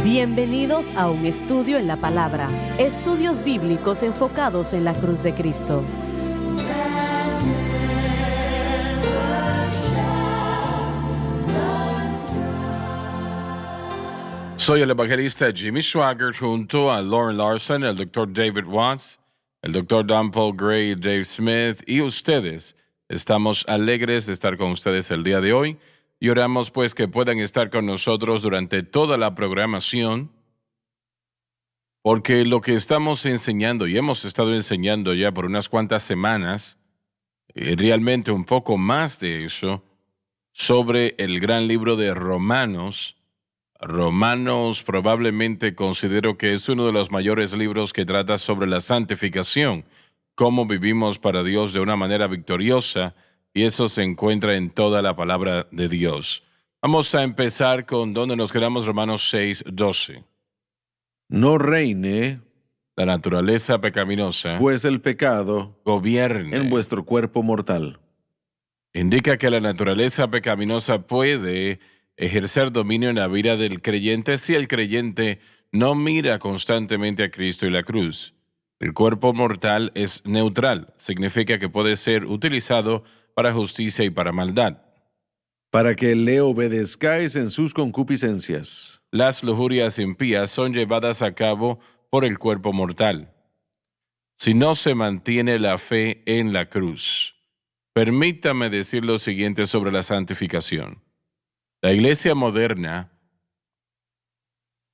Bienvenidos a un estudio en la palabra. Estudios bíblicos enfocados en la cruz de Cristo. Soy el evangelista Jimmy Swaggart junto a Lauren Larson, el Dr. David Watts, el Dr. Don Paul Gray, Dave Smith y ustedes. Estamos alegres de estar con ustedes el día de hoy y oramos pues que puedan estar con nosotros durante toda la programación, porque lo que estamos enseñando y hemos estado enseñando ya por unas cuantas semanas, realmente un poco más de eso, sobre el gran libro de Romanos. Romanos probablemente considero que es uno de los mayores libros que trata sobre la santificación, cómo vivimos para Dios de una manera victoriosa, y eso se encuentra en toda la palabra de Dios. Vamos a empezar con donde nos quedamos, Romanos 6:12. No reine, La naturaleza pecaminosa pues el pecado gobierne. en vuestro cuerpo mortal. Indica que la naturaleza pecaminosa puede ejercer dominio en la vida del creyente si el creyente no mira constantemente a Cristo y la cruz. El cuerpo mortal es neutral, significa que puede ser utilizado para justicia y para maldad. Para que le obedezcáis en sus concupiscencias. Las lujurias impías son llevadas a cabo por el cuerpo mortal. Si no se mantiene la fe en la cruz. Permítame decir lo siguiente sobre la santificación. La iglesia moderna,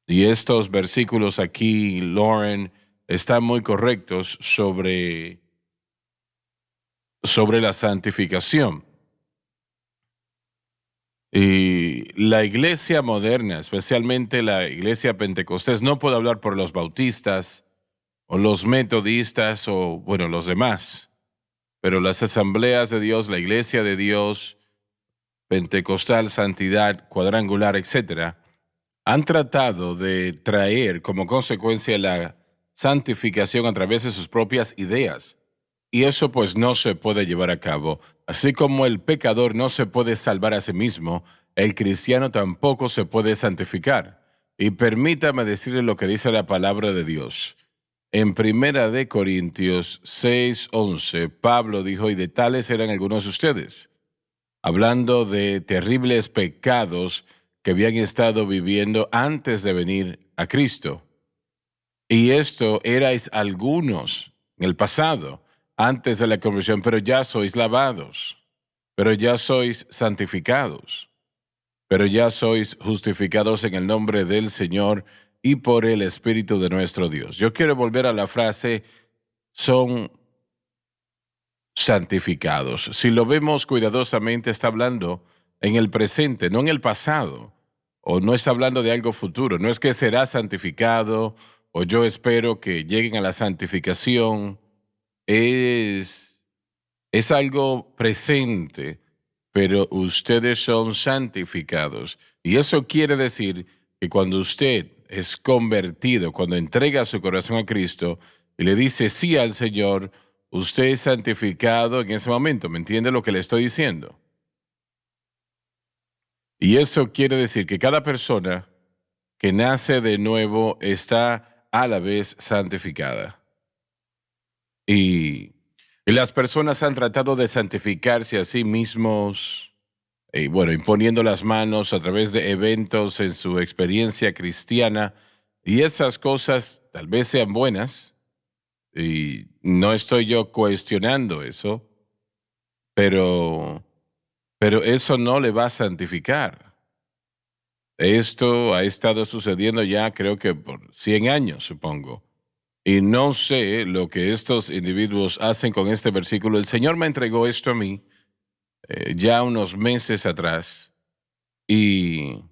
y estos versículos aquí, Lauren, están muy correctos sobre la santificación. Y la iglesia moderna, especialmente la iglesia pentecostés, no puedo hablar por los bautistas o los metodistas o, bueno, los demás, pero las asambleas de Dios, la iglesia de Dios, pentecostal, santidad, cuadrangular, etc., han tratado de traer como consecuencia la santificación a través de sus propias ideas. Y eso pues no se puede llevar a cabo. Así como el pecador no se puede salvar a sí mismo, el cristiano tampoco se puede santificar. Y permítame decirle lo que dice la palabra de Dios. En 1 de Corintios 6:11, Pablo dijo, y de tales eran algunos de ustedes, hablando de terribles pecados que habían estado viviendo antes de venir a Cristo. Y esto erais algunos en el pasado, antes de la conversión, pero ya sois lavados, pero ya sois santificados, pero ya sois justificados en el nombre del Señor y por el Espíritu de nuestro Dios. Yo quiero volver a la frase, son santificados. Si lo vemos cuidadosamente, está hablando en el presente, no en el pasado, o no está hablando de algo futuro. No es que será santificado, o yo espero que lleguen a la santificación. Es algo presente, pero ustedes son santificados. Y eso quiere decir que cuando usted es convertido, cuando entrega su corazón a Cristo y le dice sí al Señor, usted es santificado en ese momento. ¿Me entiende lo que le estoy diciendo? Y eso quiere decir que cada persona que nace de nuevo está a la vez santificada. Y las personas han tratado de santificarse a sí mismos, imponiendo las manos a través de eventos en su experiencia cristiana, y esas cosas tal vez sean buenas, y no estoy yo cuestionando eso, pero eso no le va a santificar. Esto ha estado sucediendo ya creo que por 100 años, supongo. Y no sé lo que estos individuos hacen con este versículo. El Señor me entregó esto a mí ya unos meses atrás y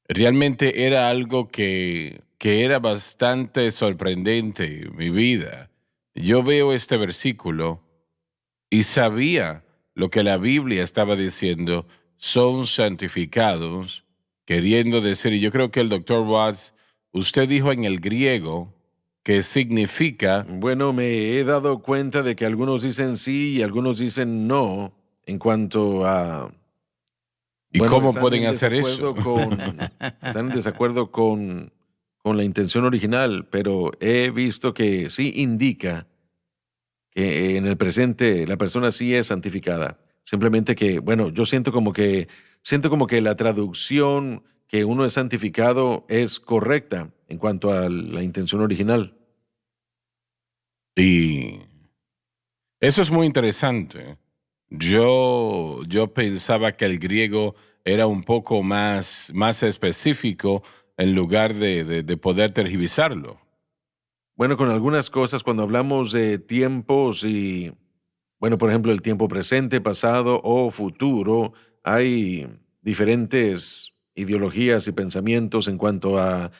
realmente era algo que era bastante sorprendente en mi vida. Yo veo este versículo y sabía lo que la Biblia estaba diciendo, son santificados, queriendo decir, y yo creo que el Dr. Watts, usted dijo en el griego, que significa... Bueno, me he dado cuenta de que algunos dicen sí y algunos dicen no en cuanto a... ¿Y cómo pueden hacer eso? Están en desacuerdo con con la intención original, pero he visto que sí indica que en el presente la persona sí es santificada. Simplemente que, bueno, yo siento como que la traducción que uno es santificado es correcta en cuanto a la intención original. Y eso es muy interesante. Yo pensaba que el griego era un poco más específico en lugar de poder tergiversarlo. Bueno, con algunas cosas, cuando hablamos de tiempos y, bueno, por ejemplo, el tiempo presente, pasado o futuro, hay diferentes ideologías y pensamientos en cuanto a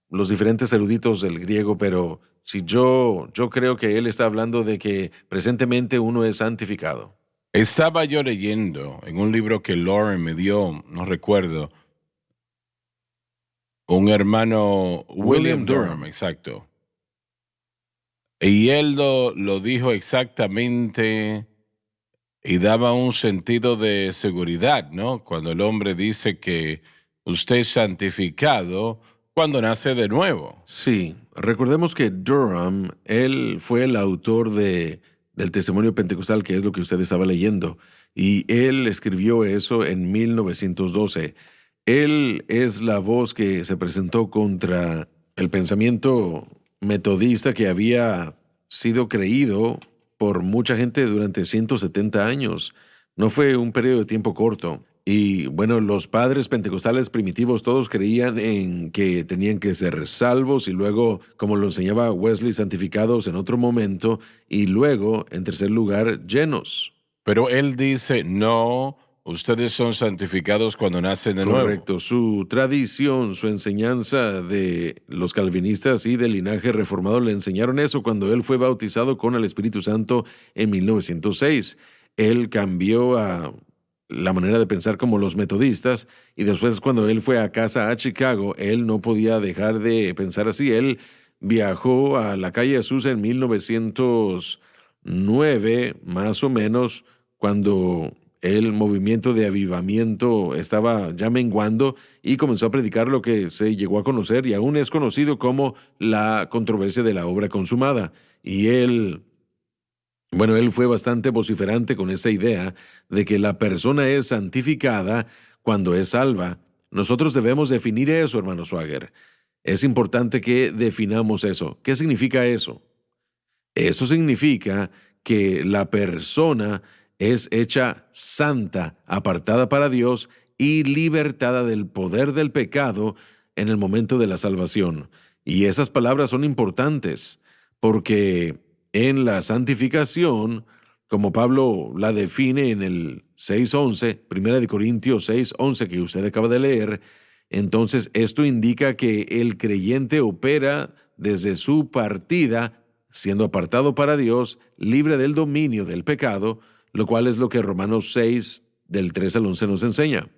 los diferentes eruditos del griego, pero si yo creo que él está hablando de que presentemente uno es santificado. Estaba yo leyendo en un libro que Lauren me dio, no recuerdo, un hermano William William Durham. Durham, exacto. Y él lo dijo exactamente y daba un sentido de seguridad, ¿no? Cuando el hombre dice que usted es santificado cuando nace de nuevo. Sí, recordemos que Durham, él fue el autor del Testimonio Pentecostal, que es lo que usted estaba leyendo, y él escribió eso en 1912. Él es la voz que se presentó contra el pensamiento metodista que había sido creído por mucha gente durante 170 años. No fue un periodo de tiempo corto. Y bueno, los padres pentecostales primitivos todos creían en que tenían que ser salvos y luego, como lo enseñaba Wesley, santificados en otro momento y luego, en tercer lugar, llenos. Pero él dice, no, ustedes son santificados cuando nacen de nuevo. Correcto. Su tradición, su enseñanza de los calvinistas y del linaje reformado le enseñaron eso cuando él fue bautizado con el Espíritu Santo en 1906. Él cambió a la manera de pensar como los metodistas y después cuando él fue a casa a Chicago, él no podía dejar de pensar así. Él viajó a la calle Azusa en 1909, más o menos, cuando el movimiento de avivamiento estaba ya menguando y comenzó a predicar lo que se llegó a conocer y aún es conocido como la controversia de la obra consumada. Y él fue bastante vociferante con esa idea de que la persona es santificada cuando es salva. Nosotros debemos definir eso, hermano Swagger. Es importante que definamos eso. ¿Qué significa eso? Eso significa que la persona es hecha santa, apartada para Dios y libertada del poder del pecado en el momento de la salvación. Y esas palabras son importantes porque en la santificación, como Pablo la define en el 6:11, 1 de Corintios 6:11 que usted acaba de leer, entonces esto indica que el creyente opera desde su partida, siendo apartado para Dios, libre del dominio del pecado, lo cual es lo que Romanos 6, del 3 al 11 nos enseña.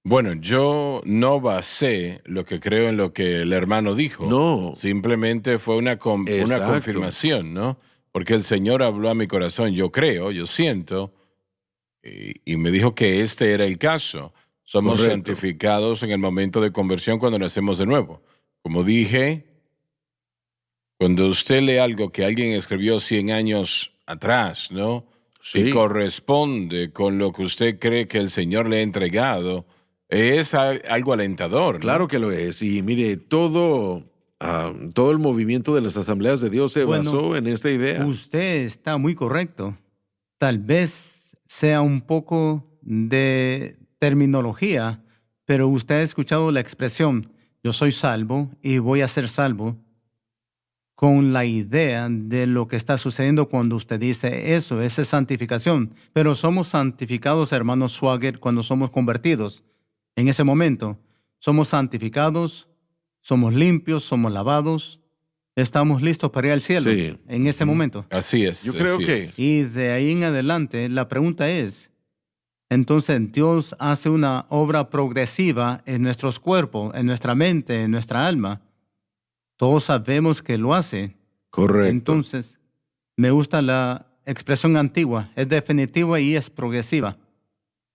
Bueno, yo no basé lo que creo en lo que el hermano dijo. No. Simplemente fue una Exacto. confirmación, ¿no? Porque el Señor habló a mi corazón, yo creo, yo siento, y me dijo que este era el caso. Somos Correcto. santificados en el momento de conversión cuando nacemos de nuevo. Como dije, cuando usted lee algo que alguien escribió 100 años atrás, ¿no? Sí. Y corresponde con lo que usted cree que el Señor le ha entregado, es algo alentador, ¿no? Claro que lo es. Y mire, todo el movimiento de las asambleas de Dios se basó en esta idea. Usted está muy correcto. Tal vez sea un poco de terminología, pero usted ha escuchado la expresión, yo soy salvo y voy a ser salvo, con la idea de lo que está sucediendo cuando usted dice eso, esa es santificación. Pero somos santificados, hermano Swagger, cuando somos convertidos. En ese momento, somos santificados, somos limpios, somos lavados, estamos listos para ir al cielo. Sí. En ese momento. Así es. Yo creo así que- es. Y de ahí en adelante, la pregunta es, entonces Dios hace una obra progresiva en nuestros cuerpos, en nuestra mente, en nuestra alma. Todos sabemos que lo hace. Correcto. Entonces, me gusta la expresión antigua, es definitiva y es progresiva.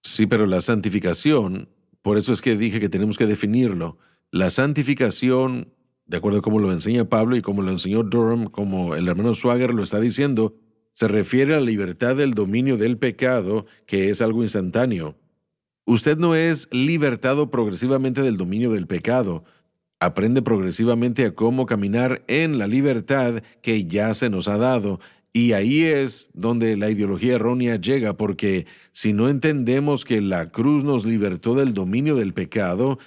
Sí, pero la santificación, por eso es que dije que tenemos que definirlo. La santificación de acuerdo a cómo lo enseña Pablo y como lo enseñó Durham, como el hermano Swagger lo está diciendo, se refiere a la libertad del dominio del pecado, que es algo instantáneo. Usted no es libertado progresivamente del dominio del pecado. Aprende progresivamente a cómo caminar en la libertad que ya se nos ha dado. Y ahí es donde la ideología errónea llega, porque si no entendemos que la cruz nos libertó del dominio del pecado,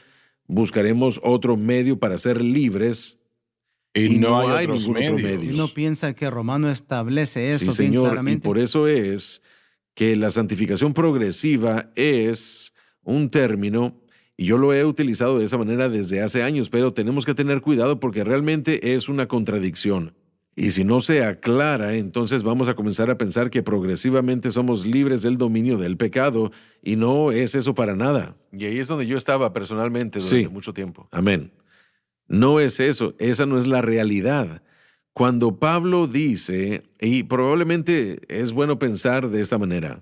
buscaremos otro medio para ser libres. Y no hay otros ningún otro medios. medio. Uno piensa que Romano establece eso Sí, bien señor, y claramente. por eso es que la santificación progresiva es un término, y yo lo he utilizado de esa manera desde hace años, pero tenemos que tener cuidado porque realmente es una contradicción. Y si no se aclara, entonces vamos a comenzar a pensar que progresivamente somos libres del dominio del pecado, y no es eso para nada. Y ahí es donde yo estaba personalmente durante mucho tiempo. Amén. No es eso, esa no es la realidad. Cuando Pablo dice, y probablemente es bueno pensar de esta manera,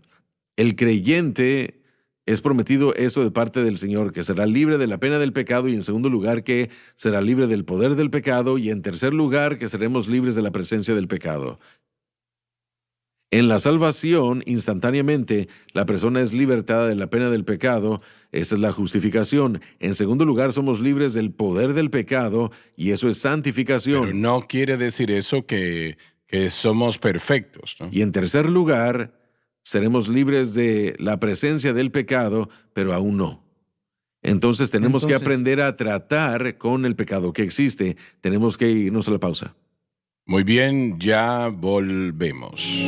el creyente es prometido eso de parte del Señor, que será libre de la pena del pecado, y en segundo lugar que será libre del poder del pecado, y en tercer lugar que seremos libres de la presencia del pecado. En la salvación, instantáneamente, la persona es libertada de la pena del pecado. Esa es la justificación. En segundo lugar, somos libres del poder del pecado, y eso es santificación. Pero no quiere decir eso que somos perfectos, ¿no? Y en tercer lugar, seremos libres de la presencia del pecado, pero aún no. Entonces tenemos que aprender a tratar con el pecado que existe. Tenemos que irnos a la pausa. Muy bien, ya volvemos.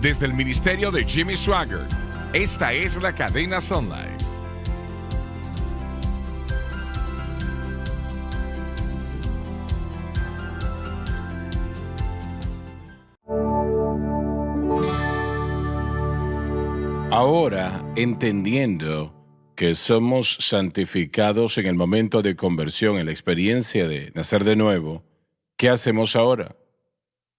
Desde el ministerio de Jimmy Swaggart, esta es la cadena Sunlight. Ahora, entendiendo que somos santificados en el momento de conversión, en la experiencia de nacer de nuevo, ¿qué hacemos ahora?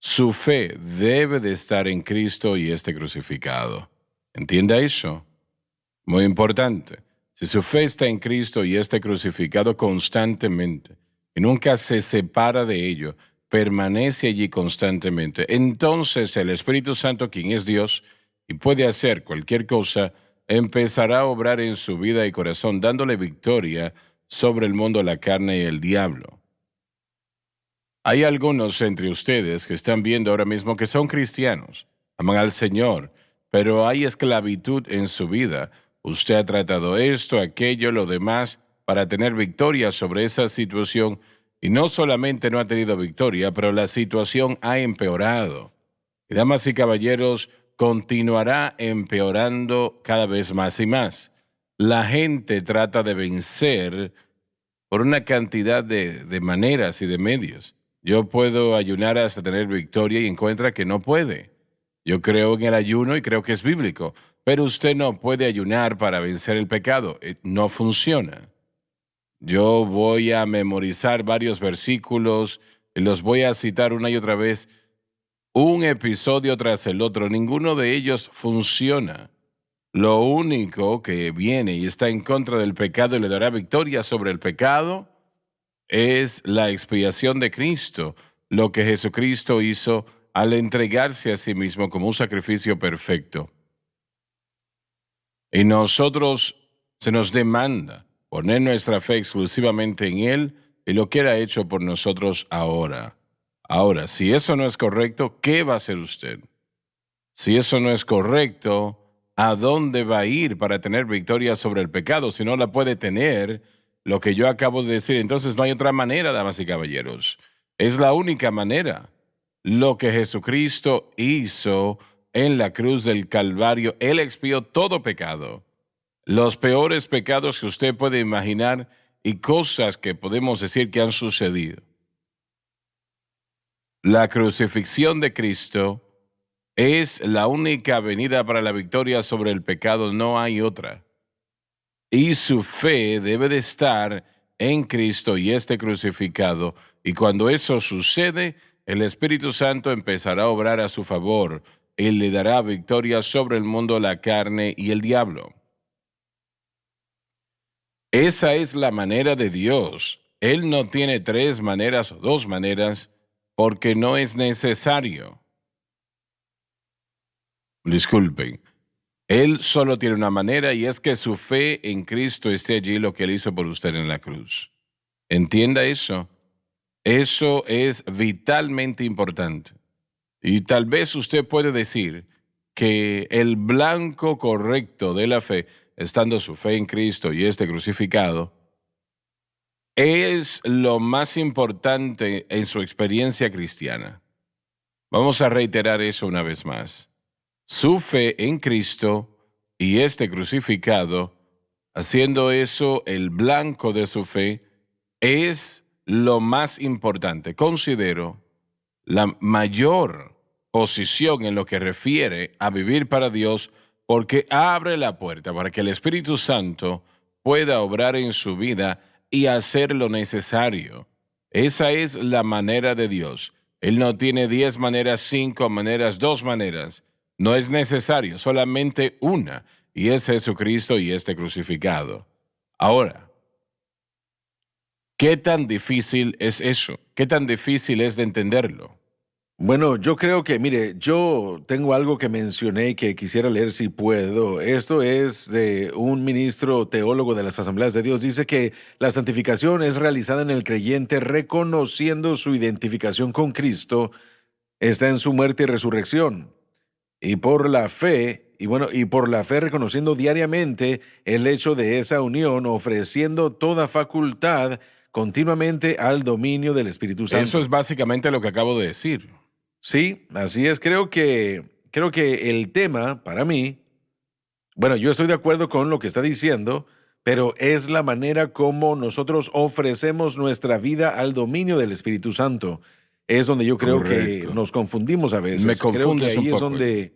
Su fe debe de estar en Cristo y este crucificado. ¿Entienda eso? Muy importante. Si su fe está en Cristo y este crucificado constantemente, y nunca se separa de ello, permanece allí constantemente, entonces el Espíritu Santo, quien es Dios y puede hacer cualquier cosa, empezará a obrar en su vida y corazón, dándole victoria sobre el mundo, la carne y el diablo. Hay algunos entre ustedes que están viendo ahora mismo que son cristianos, aman al Señor, pero hay esclavitud en su vida. Usted ha tratado esto, aquello, lo demás, para tener victoria sobre esa situación, y no solamente no ha tenido victoria, pero la situación ha empeorado. Y damas y caballeros, continuará empeorando cada vez más y más. La gente trata de vencer por una cantidad de maneras y de medios. Yo puedo ayunar hasta tener victoria y encuentra que no puede. Yo creo en el ayuno y creo que es bíblico, pero usted no puede ayunar para vencer el pecado. No funciona. Yo voy a memorizar varios versículos y los voy a citar una y otra vez, un episodio tras el otro. Ninguno de ellos funciona. Lo único que viene y está en contra del pecado y le dará victoria sobre el pecado es la expiación de Cristo, lo que Jesucristo hizo al entregarse a sí mismo como un sacrificio perfecto. Y nosotros se nos demanda poner nuestra fe exclusivamente en Él y lo que Él ha hecho por nosotros ahora. Ahora, si eso no es correcto, ¿qué va a hacer usted? Si eso no es correcto, ¿a dónde va a ir para tener victoria sobre el pecado? Si no la puede tener, lo que yo acabo de decir, entonces no hay otra manera, damas y caballeros. Es la única manera. Lo que Jesucristo hizo en la cruz del Calvario, Él expió todo pecado. Los peores pecados que usted puede imaginar y cosas que podemos decir que han sucedido. La crucifixión de Cristo es la única venida para la victoria sobre el pecado, no hay otra. Y su fe debe de estar en Cristo y este crucificado, y cuando eso sucede, el Espíritu Santo empezará a obrar a su favor. Él le dará victoria sobre el mundo, la carne y el diablo. Esa es la manera de Dios. Él no tiene 3 maneras o 2 maneras porque no es necesario. Disculpen. Él solo tiene una manera y es que su fe en Cristo esté allí lo que Él hizo por usted en la cruz. Entienda eso. Eso es vitalmente importante. Y tal vez usted puede decir que el blanco correcto de la fe, estando su fe en Cristo y este crucificado, es lo más importante en su experiencia cristiana. Vamos a reiterar eso una vez más. Su fe en Cristo y este crucificado, haciendo eso el blanco de su fe, es lo más importante. Considero la mayor posición en lo que refiere a vivir para Dios porque abre la puerta para que el Espíritu Santo pueda obrar en su vida y hacer lo necesario. Esa es la manera de Dios. Él no tiene 10 maneras, 5 maneras, 2 maneras. No es necesario, solamente una, y es Jesucristo y este crucificado. Ahora, ¿qué tan difícil es eso? ¿Qué tan difícil es de entenderlo? Bueno, yo creo que, mire, yo tengo algo que mencioné que quisiera leer si puedo. Esto es de un ministro teólogo de las Asambleas de Dios. Dice que la santificación es realizada en el creyente reconociendo su identificación con Cristo, está en su muerte y resurrección. Y por la fe, y por la fe reconociendo diariamente el hecho de esa unión, ofreciendo toda facultad continuamente al dominio del Espíritu Santo. Eso es básicamente lo que acabo de decir. Sí, así es. Creo que el tema, para mí, bueno, yo estoy de acuerdo con lo que está diciendo, pero es la manera como nosotros ofrecemos nuestra vida al dominio del Espíritu Santo. Es donde yo creo que nos confundimos a veces. Me confundes creo que ahí un es poco. donde...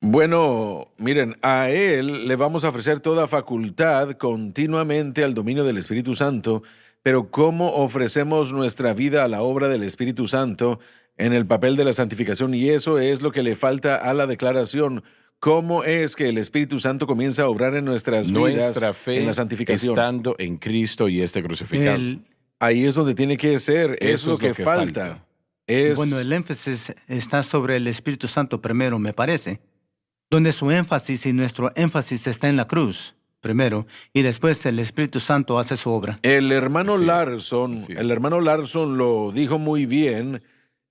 Bueno, miren, a Él le vamos a ofrecer toda facultad continuamente al dominio del Espíritu Santo, pero ¿cómo ofrecemos nuestra vida a la obra del Espíritu Santo en el papel de la santificación? Y eso es lo que le falta a la declaración. ¿Cómo es que el Espíritu Santo comienza a obrar en nuestras vidas Nuestra fe en la santificación? estando en Cristo y este crucificado. Ahí es donde tiene que ser, es lo que falta. Bueno, el énfasis está sobre el Espíritu Santo primero, me parece, donde su énfasis y nuestro énfasis está en la cruz primero, y después el Espíritu Santo hace su obra. El hermano Así es, Larson, así es. el hermano Larson lo dijo muy bien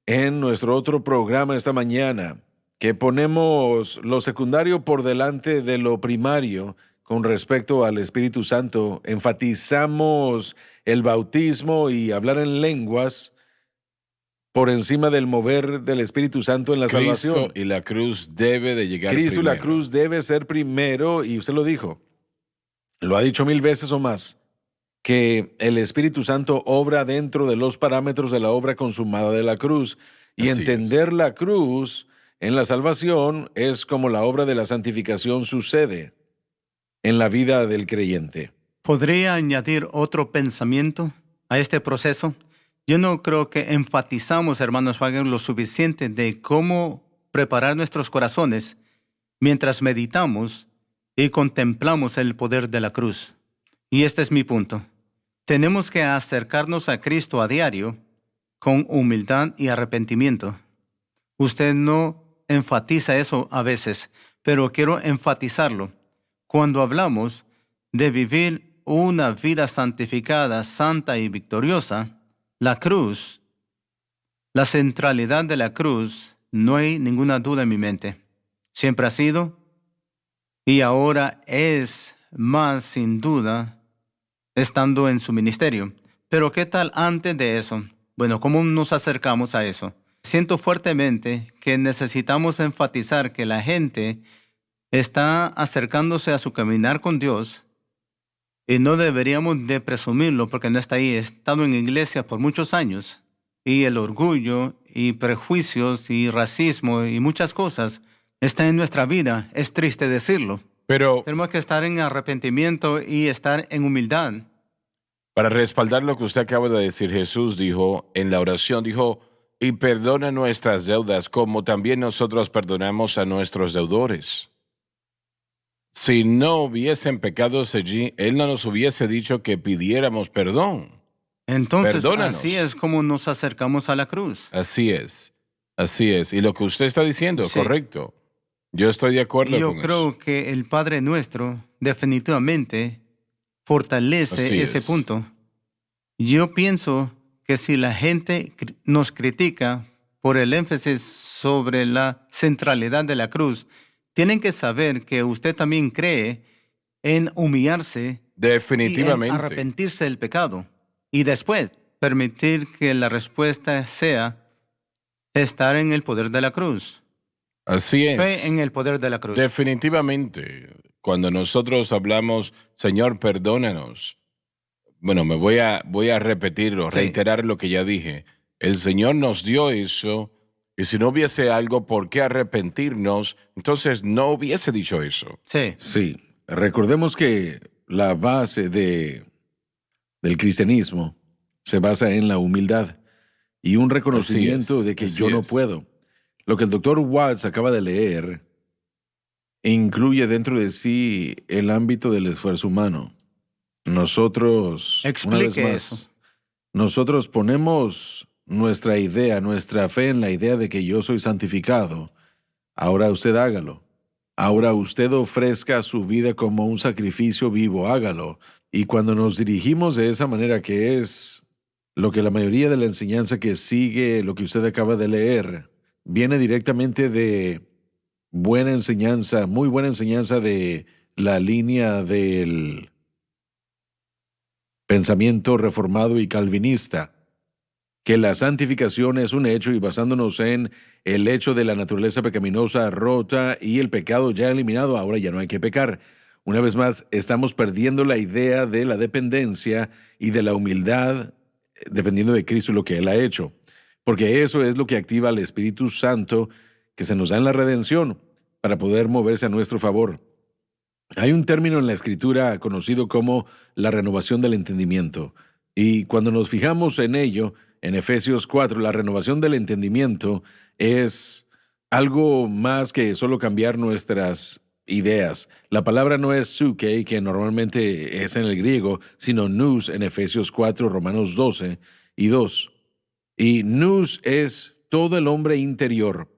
en nuestro otro programa esta mañana, que ponemos lo secundario por delante de lo primario con respecto al Espíritu Santo. Enfatizamos el bautismo y hablar en lenguas por encima del mover del Espíritu Santo en la Cristo salvación. y la cruz debe de llegar Cristo y la primero. cruz debe ser primero, y usted lo dijo, lo ha dicho 1000 veces o más, que el Espíritu Santo obra dentro de los parámetros de la obra consumada de la cruz. Y Así entender la cruz en la salvación es como la obra de la santificación sucede en la vida del creyente. ¿Podría añadir otro pensamiento a este proceso? Yo no creo que enfatizamos, hermanos Wagner, lo suficiente de cómo preparar nuestros corazones mientras meditamos y contemplamos el poder de la cruz. Y este es mi punto. Tenemos que acercarnos a Cristo a diario con humildad y arrepentimiento. Usted no enfatiza eso a veces, pero quiero enfatizarlo. Cuando hablamos de vivir una vida santificada, santa y victoriosa, la cruz, la centralidad de la cruz, no hay ninguna duda en mi mente. Siempre ha sido y ahora es más sin duda estando en su ministerio. Pero ¿qué tal antes de eso? Bueno, ¿cómo nos acercamos a eso? Siento fuertemente que necesitamos enfatizar que la gente está acercándose a su caminar con Dios y no deberíamos de presumirlo porque no está ahí. He estado en iglesia por muchos años y el orgullo y prejuicios y racismo y muchas cosas está en nuestra vida. Es triste decirlo. Pero Tenemos que estar en arrepentimiento y estar en humildad. para respaldar lo que usted acaba de decir, Jesús dijo en la oración, dijo, y perdona nuestras deudas como también nosotros perdonamos a nuestros deudores. Si no hubiesen pecados allí, Él no nos hubiese dicho que pidiéramos perdón. Entonces, Perdónanos. así es como nos acercamos a la cruz. Así es, así es. Y lo que usted está diciendo, Sí. correcto. Yo estoy de acuerdo Yo con creo eso. que el Padre Nuestro definitivamente fortalece Así ese es. punto. Yo pienso que si la gente nos critica por el énfasis sobre la centralidad de la cruz, tienen que saber que usted también cree en humillarse y en Definitivamente. arrepentirse del pecado. Y después permitir que la respuesta sea estar en el poder de la cruz. Así es. Fe en el poder de la cruz. Definitivamente. Cuando nosotros hablamos, Señor, perdónanos. Bueno, me voy a repetir o Sí. reiterar lo que ya dije. El Señor nos dio eso, y si no hubiese algo por qué arrepentirnos, entonces no hubiese dicho eso. Sí. Sí, recordemos que la base del cristianismo se basa en la humildad y un reconocimiento Así es, de que así yo no es. puedo. Lo que el doctor Watts acaba de leer incluye dentro de sí el ámbito del esfuerzo humano. Nosotros, una vez Explique más, eso. nosotros ponemos nuestra idea, nuestra fe en la idea de que yo soy santificado. Ahora usted hágalo. Ahora usted ofrezca su vida como un sacrificio vivo, hágalo. Y cuando nos dirigimos de esa manera, que es lo que la mayoría de la enseñanza que sigue lo que usted acaba de leer, viene directamente de buena enseñanza, muy buena enseñanza de la línea del pensamiento reformado y calvinista, que la santificación es un hecho y basándonos en el hecho de la naturaleza pecaminosa rota y el pecado ya eliminado, ahora ya no hay que pecar. Una vez más, estamos perdiendo la idea de la dependencia y de la humildad dependiendo de Cristo y lo que Él ha hecho, porque eso es lo que activa al Espíritu Santo que se nos da en la redención para poder moverse a nuestro favor. Hay un término en la Escritura conocido como la renovación del entendimiento, y cuando nos fijamos en ello, en Efesios 4, la renovación del entendimiento es algo más que solo cambiar nuestras ideas. La palabra no es psuke, que normalmente es en el griego, sino nous en Efesios 4, Romanos 12 y 2. Y nous es todo el hombre interior.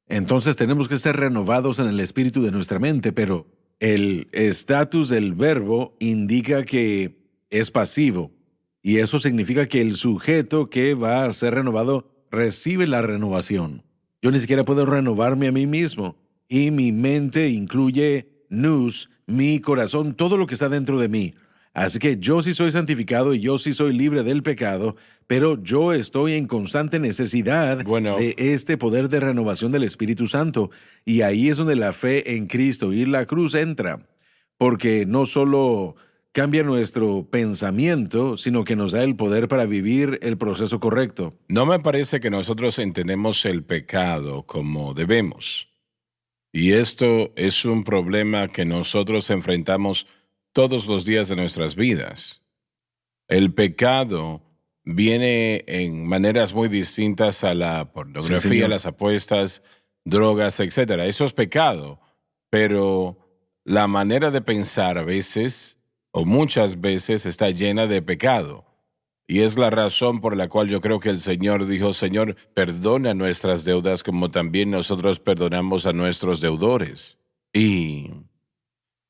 Entonces tenemos que ser renovados en el espíritu de nuestra mente, pero el estatus del verbo indica que es pasivo. Y eso significa que el sujeto que va a ser renovado recibe la renovación. Yo ni siquiera puedo renovarme a mí mismo. Y mi mente incluye nous, mi corazón, todo lo que está dentro de mí. Así que yo sí soy santificado y yo sí soy libre del pecado, pero yo estoy en constante necesidad de este poder de renovación del Espíritu Santo. Y ahí es donde la fe en Cristo y la cruz entra, porque no solo cambia nuestro pensamiento, sino que nos da el poder para vivir el proceso correcto. No me parece que nosotros entendemos el pecado como debemos. Y esto es un problema que nosotros enfrentamos todos los días de nuestras vidas. El pecado viene en maneras muy distintas a la pornografía, Sí, señor. las apuestas, drogas, etc. Eso es pecado, pero la manera de pensar a veces, o muchas veces, está llena de pecado. Y es la razón por la cual yo creo que el Señor dijo, Señor, perdona nuestras deudas como también nosotros perdonamos a nuestros deudores. Y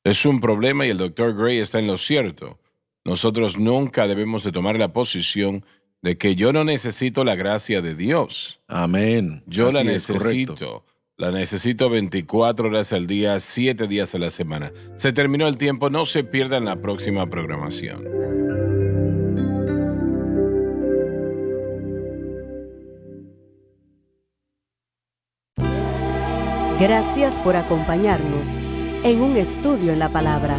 es un problema y el Dr. Gray está en lo cierto. Nosotros nunca debemos de tomar la posición de que yo no necesito la gracia de Dios. Amén. Yo la Así es, correcto. necesito. La necesito 24 horas al día, 7 días a la semana. Se terminó el tiempo, no se pierdan la próxima programación. Gracias por acompañarnos en un estudio en la palabra.